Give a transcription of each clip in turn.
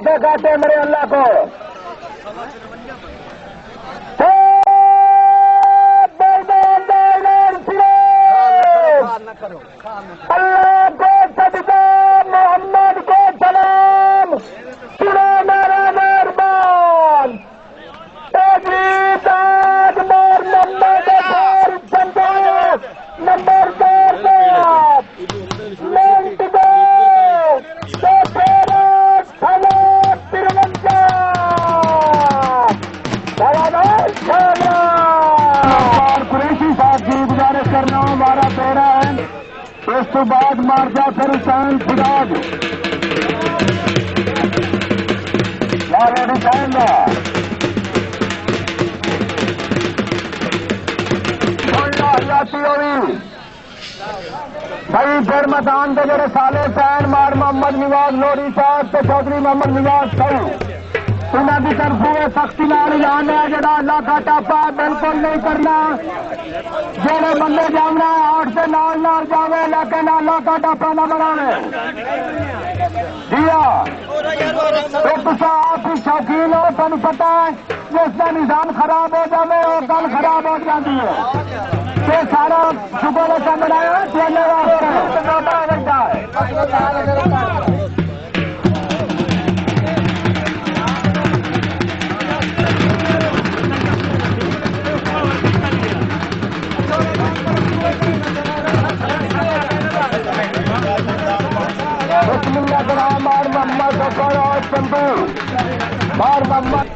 से कहते मेरे अल्लाह को। अल्लाह को सजदा, मोहम्मद को सलाम, सुनो मेरा मेहरबान। नंबर 4 साथ की गुजारिश करना हमारा तेरा है। इस तो बाद मार्जा फिर हुसैन फिराज हुसैन भाई फिर मैदान के जोड़े साले सैन मार मोहम्मद निवाज लोरी साहब तो चौधरी मोहम्मद निवाज साहब उन्होंने की तरफों सख्ती नाल ऐलान है जरा अल्लाह का टापा बिल्कुल नहीं करना। जेड़े बंदे जाना आठ से नाल जावे लेकिन अल्लाह का टापा न बनावे। दिया आप ही शौकीन हो, तुम पता है जिसका निजाम खराब हो जाए और गल खराब हो जाती है। ये सारा शुगर का बनाया चलने लगता है। मार मोहम्मद और चंदू मार मोहम्मद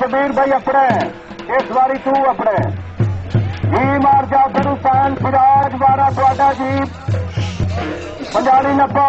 शबीर भाई अपने इस बारी तू अपने जी मार जा फिर हुसैन फिराज वारा थोड़ा जी पंजाली नब्बो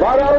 12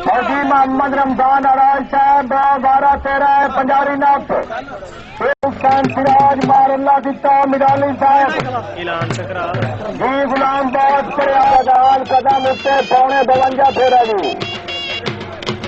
फौजी मोहम्मद रमजान अराज साहब 12-13 पंजारी नफ्त सिराज मारल्ला दिता मिराली साहब जी गुलाम बाद आजाद कदम उत्ते 52 फेरा जी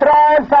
300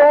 2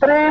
3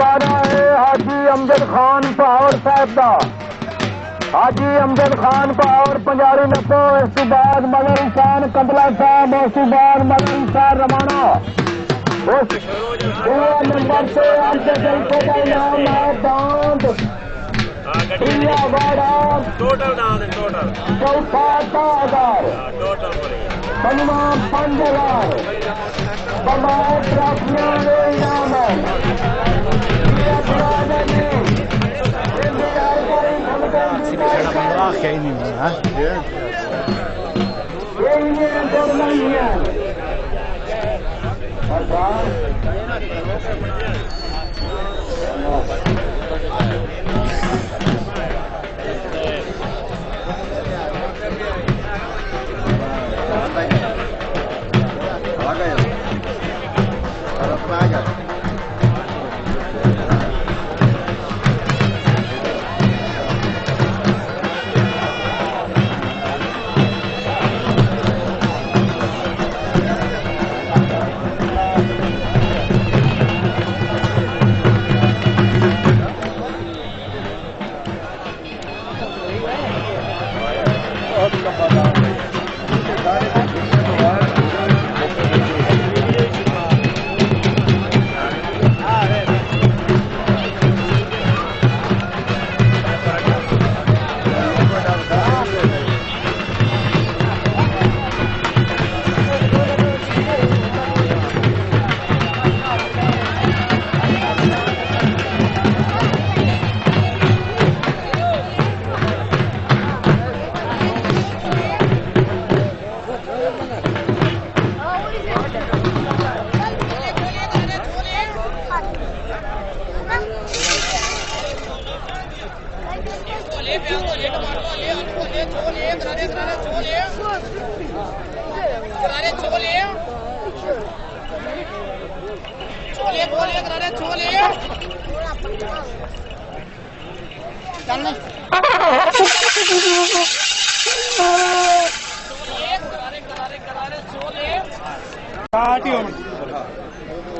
वादा है हाजी अमजद खान पहाड़ साहब का। हाजी अमजद खान पहाड़ पंजाबी नपो। इस तो बाद मगर इंसान कतला साहब, उस तो बाद मगर इंसान रमाना। उस नंबर से आपके जलसे का नाम है बांध टोटल नाम है टोटल चौथा 10,000 टोटल पंजवा 5,000 बंगाल ट्रॉफियां इनाम है।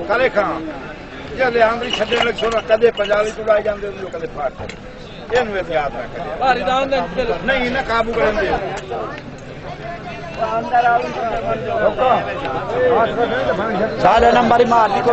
करे खां जल्दी आंदरी छड़े लग छोरा कदे पंजाबी चुड़ाई जांदे जो कदे फाट ਇਹਨੂੰ ਇਹ ਯਾਦ ਰੱਖ ਨਹੀਂ ਨਾ ਕਾਬੂ ਕਰਨ ਦੇ सारे नंबर मारने को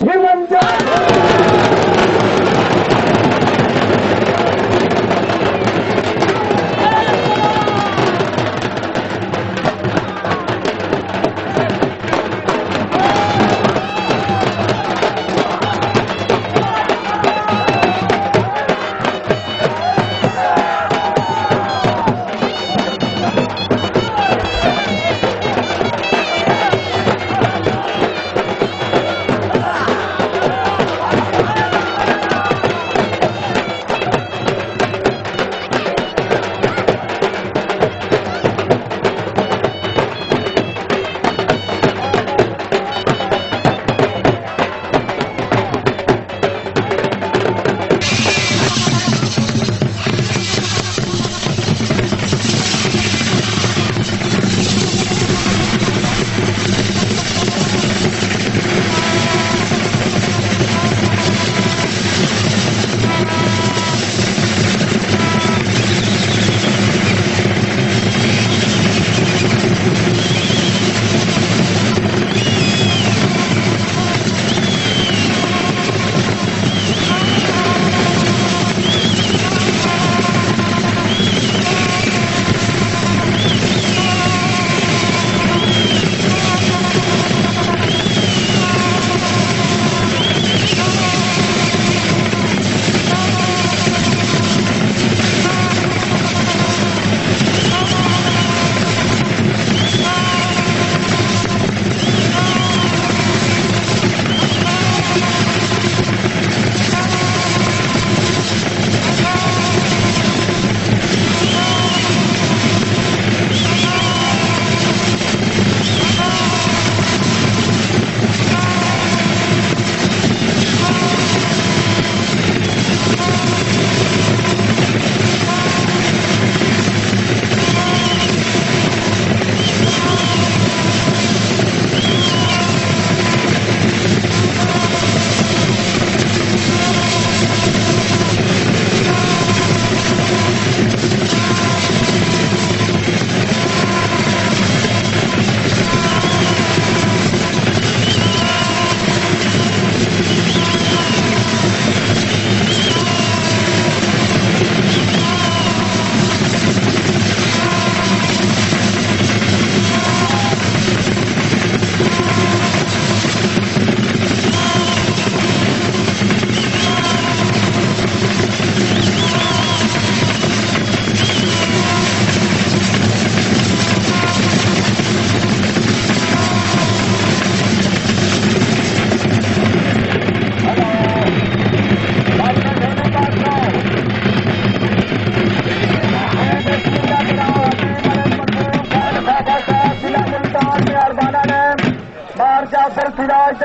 56